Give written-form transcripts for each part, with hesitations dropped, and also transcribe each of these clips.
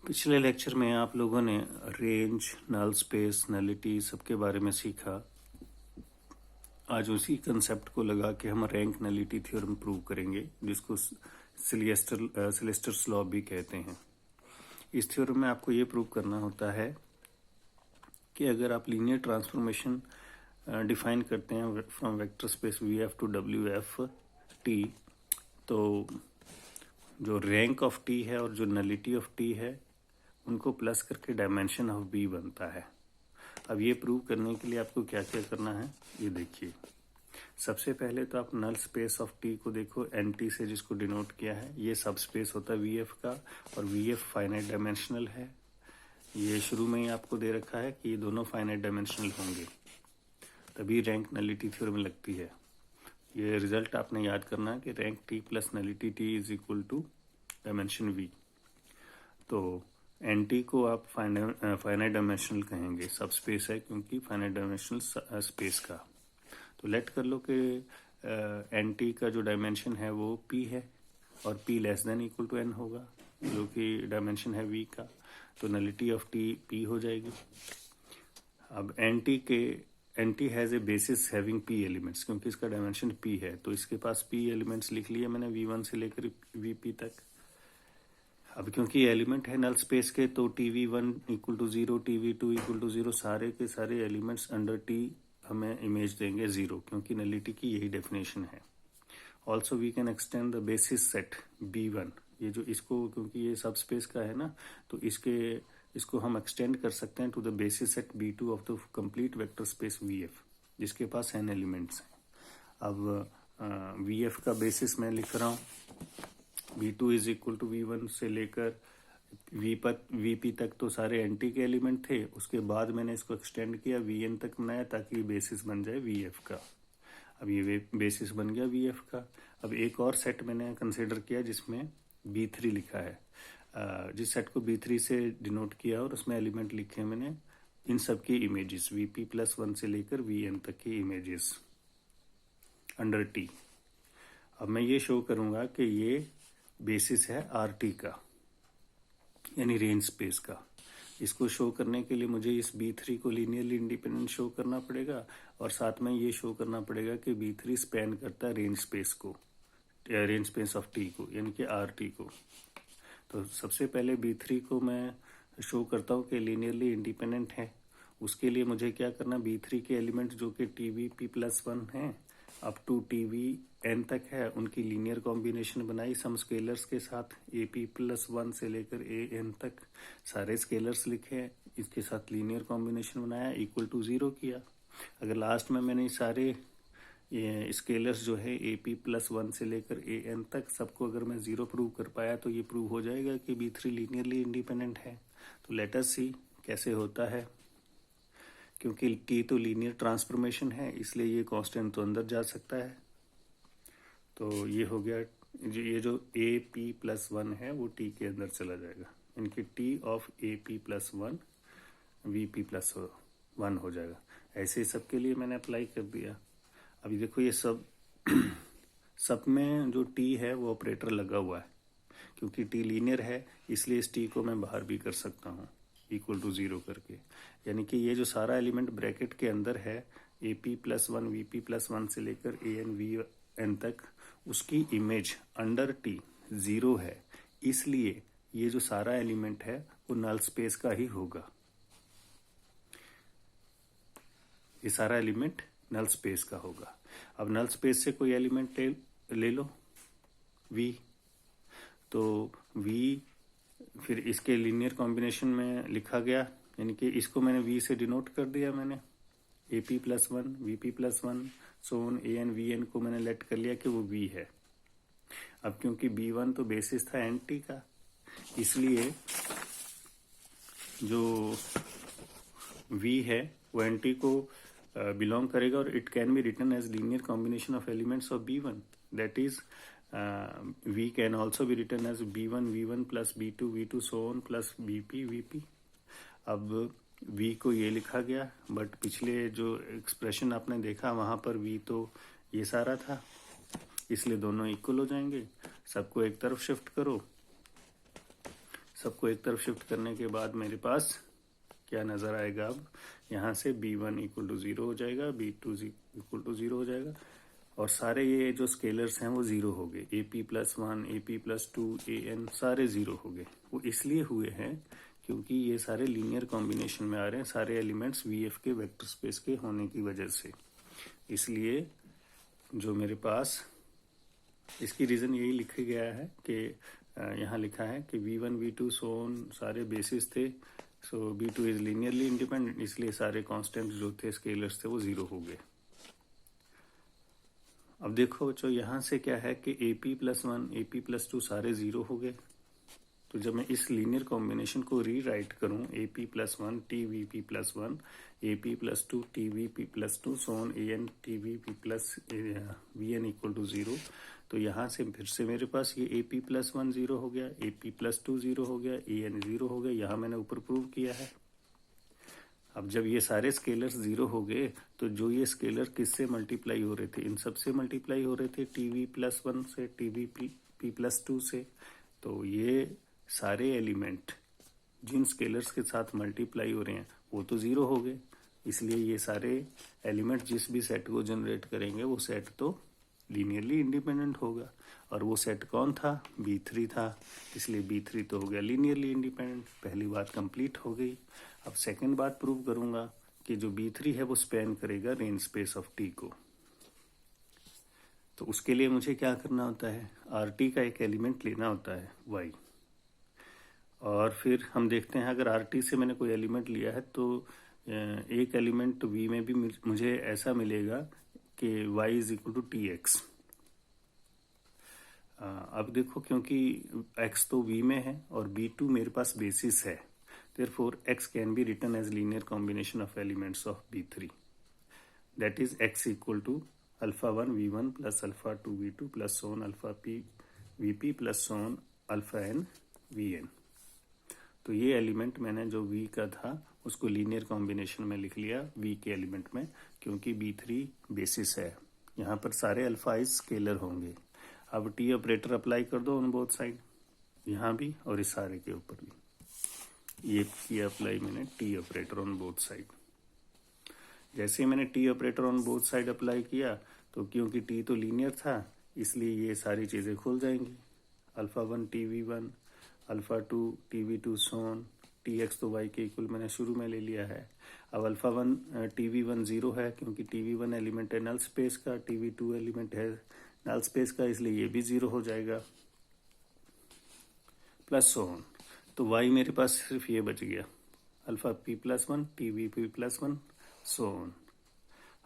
पिछले लेक्चर में आप लोगों ने रेंज, नल स्पेस, नलिटी सबके बारे में सीखा। आज उसी कंसेप्ट को लगा कि हम रैंक नलिटी थ्योरम प्रूव करेंगे, जिसको सिलेस्टर्स लॉ भी कहते हैं। इस थ्योरम में आपको ये प्रूव करना होता है कि अगर आप लीनियर ट्रांसफॉर्मेशन डिफाइन करते हैं from vector space V F two W F T, तो जो रैंक ऑफ टी है और जो नलिटी ऑफ टी है उनको प्लस करके डायमेंशन ऑफ बी बनता है। अब ये प्रूव करने के लिए आपको क्या क्या करना है ये देखिए। सबसे पहले तो आप नल स्पेस ऑफ टी को देखो, एन टी से जिसको डिनोट किया है। ये सब स्पेस होता है वी एफ का, और वी एफ फाइनाइट डायमेंशनल है। ये शुरू में ही आपको दे रखा है कि ये दोनों फाइनाइट डायमेंशनल होंगे, तभी रैंक नलिटी थ्योरम लगती है। ये रिजल्ट आपने याद करना है कि rank T plus nullity T is equal to dimension V. तो एन टी को आप फाइनाइट डायमेंशनल कहेंगे, सब स्पेस है क्योंकि फाइनाइट डायमेंशनल स्पेस का। तो लेट कर लो कि एन टी का जो डायमेंशन है वो पी है और P less than equal to N होगा, जो कि डायमेंशन है वी का। तो नलिटी ऑफ टी पी हो जाएगी। अब N T has a basis having P elements, क्योंकि इसका डायमेंशन पी है तो इसके पास पी एलिमेंट्स लिख लिए मैंने वी वन से लेकर वी पी तक। अब क्योंकि एलिमेंट है नल स्पेस के, तो T V one equal to zero, T V two equal to zero, सारे के सारे एलिमेंट्स अंडर टी हमें इमेज देंगे जीरो, क्योंकि नलिटी की यही डेफिनेशन है। Also we can extend the basis set B one, ये जो इसको, क्योंकि ये सब स्पेस का है ना, तो इसको हम एक्सटेंड कर सकते हैं to the basis set B two of the complete vector space V F, जिसके पास n एलिमेंट्स हैं। अब वी एफ का बेसिस मैं लिख रहा हूँ, V two is equal to V one से लेकर वी पी तक तो सारे एन टी के एलिमेंट थे। उसके बाद मैंने इसको एक्सटेंड किया वी एन तक बनाया, ताकि बेसिस बन जाए वी एफ का। अब ये बेसिस बन गया वी एफ का। अब एक और सेट मैंने कंसिडर किया जिसमें बी थ्री लिखा है, जिस सेट को बी थ्री से डिनोट किया और उसमें एलिमेंट लिखे मैंने इन सब की images, we P plus one से लेकर वी एन तक की इमेजेस अंडर टी। अब मैं ये शो करूंगा कि ये बेसिस है आर टी का, यानी रेंज स्पेस का। इसको शो करने के लिए मुझे इस बी थ्री को लीनियरली इंडिपेंडेंट शो करना पड़ेगा, और साथ में ये शो करना पड़ेगा कि बी थ्री स्पैन करता है रेंज स्पेस को, रेंज स्पेस ऑफ टी को, यानी कि आर टी को। तो सबसे पहले बी थ्री को मैं शो करता हूँ कि लीनियरली इंडिपेंडेंट है। उसके लिए मुझे क्या करना, बी थ्री के एलिमेंट जो कि T V P plus one है up to T V N तक है, उनकी लीनियर कॉम्बिनेशन बनाई सम स्केलर्स के साथ, ए पी प्लस वन से लेकर ए एन तक सारे स्केलर्स लिखे, इसके साथ लीनियर कॉम्बिनेशन बनाया, इक्वल टू जीरो किया। अगर लास्ट में मैंने सारे स्केलर्स जो है ए पी प्लस वन से लेकर ए एन तक सबको अगर मैं जीरो प्रूव कर पाया, तो ये प्रूव हो जाएगा कि बी थ्री लीनियरली इंडिपेंडेंट है। तो लेट अस सी कैसे होता है। क्योंकि टी तो लीनियर ट्रांसफॉर्मेशन है, इसलिए ये कांस्टेंट तो अंदर जा सकता है। तो ये हो गया, ये जो ए पी प्लस वन है वो टी के अंदर चला जाएगा, इनकी T of A P plus one V P plus one हो जाएगा। ऐसे ही सबके लिए मैंने अप्लाई कर दिया। अभी देखो ये सब में जो टी है वो ऑपरेटर लगा हुआ है, क्योंकि टी लीनियर है इसलिए इस टी को मैं बाहर भी कर सकता हूँ इक्वल टू जीरो करके। यानी कि ये जो सारा एलिमेंट ब्रैकेट के अंदर है, ए P plus one V P plus one से लेकर ए एन वी एन तक, उसकी इमेज अंडर टी जीरो है, इसलिए ये जो सारा एलिमेंट है वो नल स्पेस का ही होगा। ये सारा एलिमेंट नल स्पेस का होगा। अब नल स्पेस से कोई एलिमेंट ले लो v, तो v फिर इसके लीनियर कॉम्बिनेशन में लिखा गया, यानी कि इसको मैंने v से डिनोट कर दिया मैंने, A P plus one V P plus one so on A N V N को मैंने लेट कर लिया कि वो v है। अब क्योंकि बी वन तो बेसिस था एन टी का, इसलिए जो v है वो एन टी को बिलोंग करेगा, और it can be written as linear combination of elements of B one, that is v can also be written as B one plus B two so on plus B P. अब v को ये लिखा गया, but पिछले जो expression आपने देखा वहां पर v तो ये सारा था, इसलिए दोनों इक्वल हो जाएंगे। सबको एक तरफ शिफ्ट करो, सबको एक तरफ शिफ्ट करने के बाद मेरे पास क्या नज़र आएगा, अब यहाँ से b1 इक्वल टू 0 हो जाएगा, b2 इक्वल टू 0 हो जाएगा, और सारे ये जो स्केलर्स हैं वो 0 हो गए, AP+1, AP+2, AN सारे 0 हो गए। वो इसलिए हुए हैं क्योंकि ये सारे लीनियर कॉम्बिनेशन में आ रहे हैं, सारे एलिमेंट्स VF के वेक्टर स्पेस के होने की वजह से। इसलिए जो मेरे पास इसकी रीज़न यही लिखा गया है कि यहाँ लिखा है कि V1, V2 सो ऑन सारे बेसिस थे, सो B2 इज लीनियरली इंडिपेंडेंट, इसलिए सारे कांस्टेंट जो थे स्केलर्स थे वो 0 हो गए। अब देखो बच्चों, यहाँ से क्या है कि AP+1, AP+2 सारे 0 हो गए। तो जब मैं इस लीनियर कॉम्बिनेशन को रीराइट करूं, AP+1 TVP+1, AP+2 TVP+2 so on AN TVP plus VN equal to 0, तो यहाँ से फिर से मेरे पास ये AP+1 0 हो गया, AP+2 0 हो गया, AN 0 हो गया। यहाँ मैंने ऊपर प्रूव किया है। अब जब ये सारे स्केलर्स 0 हो गए तो जो ये स्केलर किससे मल्टीप्लाई हो रहे थे, इन सब से मल्टीप्लाई हो रहे थे, TV+1 से, TVP+2 से। तो ये सारे एलिमेंट जिन स्केलर्स के साथ मल्टीप्लाई हो रहे हैं वो तो 0 हो गए, इसलिए ये सारे एलिमेंट जिस भी सेट को जनरेट करेंगे वो सेट तो लीनियरली इंडिपेंडेंट होगा। और वो सेट कौन था, B3 था, इसलिए B3 तो हो गया लीनियरली इंडिपेंडेंट। पहली बात कंप्लीट हो गई। अब सेकंड बात प्रूव करूंगा कि जो B3 है वो स्पैन करेगा रेंज स्पेस ऑफ T को। तो उसके लिए मुझे क्या करना होता है, RT का एक एलिमेंट लेना होता है Y, और फिर हम देखते हैं अगर RT से मैंने कोई एलिमेंट लिया है तो एक एलिमेंट V में भी मुझे ऐसा मिलेगा कि Y is equal to TX। अब देखो, क्योंकि X तो V में है और B2 मेरे पास बेसिस है, therefore X can be written as linear combination of elements of B3, that is X equal to alpha 1 V1 plus alpha 2 V2 plus so on alpha P VP plus so on alpha n Vn। तो ये element मैंने जो V का था उसको linear combination में लिख लिया V के एलिमेंट में, क्योंकि B3 बेसिस है। यहाँ पर सारे अल्फाइज स्केलर होंगे। अब T ऑपरेटर अप्लाई कर दो ऑन बोथ साइड, यहाँ भी और इस सारे के ऊपर भी। ये किया अप्लाई मैंने T operator on both side. जैसे ही मैंने T operator on both side apply किया तो क्योंकि T तो लीनियर था इसलिए ये सारी चीज़ें खुल जाएंगी। अल्फा 1 TV1, अल्फा 2 TV2 सोन, TX तो Y के इक्वल मैंने शुरू में ले लिया है। अब अल्फा 1 TV1 0 है क्योंकि TV1 एलिमेंट है नल स्पेस का, TV2 एलिमेंट है नल स्पेस का, इसलिए ये भी 0 हो जाएगा, प्लस सोन। तो Y मेरे पास सिर्फ ये बच गया, अल्फा P+1 TVP+1 सोन।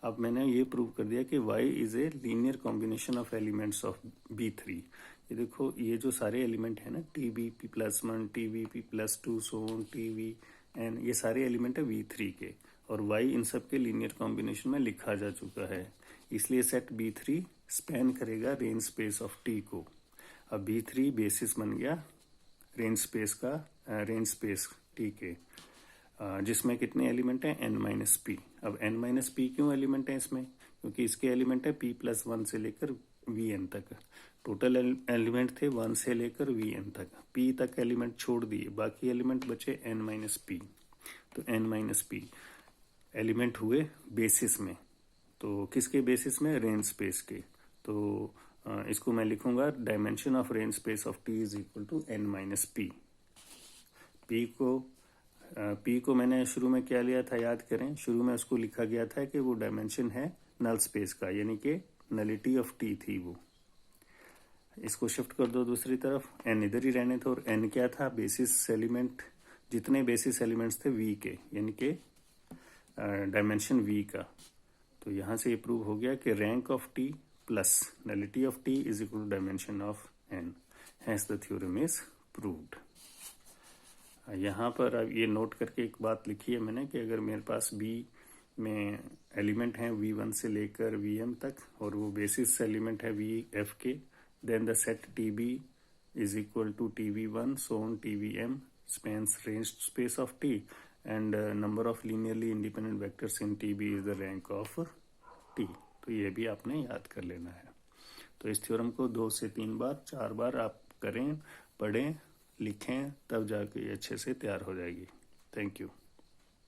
अब मैंने ये प्रूव कर दिया कि Y is a linear combination of elements of B3। ये देखो, ये जो सारे एलिमेंट है ना, TVP+1 TVP+2 सोन TVN, ये सारे एलिमेंट है V3 के, और Y इन सब के लीनियर कॉम्बिनेशन में लिखा जा चुका है, इसलिए सेट B3 स्पैन करेगा रेंज स्पेस ऑफ T को। अब B3 बेसिस बन गया रेंज स्पेस का, रेंज स्पेस T के, जिसमें कितने एलिमेंट हैं, n-p। अब n-p क्यों एलिमेंट है इसमें, क्योंकि इसके एलिमेंट है P+1 से लेकर Vn तक। टोटल एलिमेंट थे 1 से लेकर Vn तक, P तक एलिमेंट छोड़ दिए, बाकी एलिमेंट बचे n-p। तो n-p एलिमेंट हुए बेसिस में, तो किसके बेसिस में, रेंज स्पेस के। तो इसको मैं लिखूंगा dimension of range space of T is equal to n-p। P को मैंने शुरू में क्या लिया था, याद करें, शुरू में उसको लिखा गया था कि वो डायमेंशन है नल स्पेस का, यानी कि नलिटी ऑफ T थी वो। इसको शिफ्ट कर दो दूसरी तरफ, n इधर ही रहने थे, और n क्या था, बेसिस एलिमेंट, जितने बेसिस एलिमेंट्स थे V के, यानी कि डायमेंशन V का। तो यहाँ से ये प्रूव हो गया कि rank of T plus nullity of T is equal to dimension of n, hence the theorem is proved. यहाँ पर अब ये नोट करके एक बात लिखी है मैंने कि अगर मेरे पास B में एलिमेंट हैं V1 से लेकर Vm तक, और वो बेसिस एलिमेंट है VF के, then the set TB is equal to TV1 so on TVM spans range space of T and number of linearly independent vectors in TB is the rank of T। तो ये भी आपने याद कर लेना है। तो इस थ्योरम को 2 से 3 बार 4 बार आप करें, पढ़ें, लिखें, तब जाके ये अच्छे से तैयार हो जाएगी। Thank you.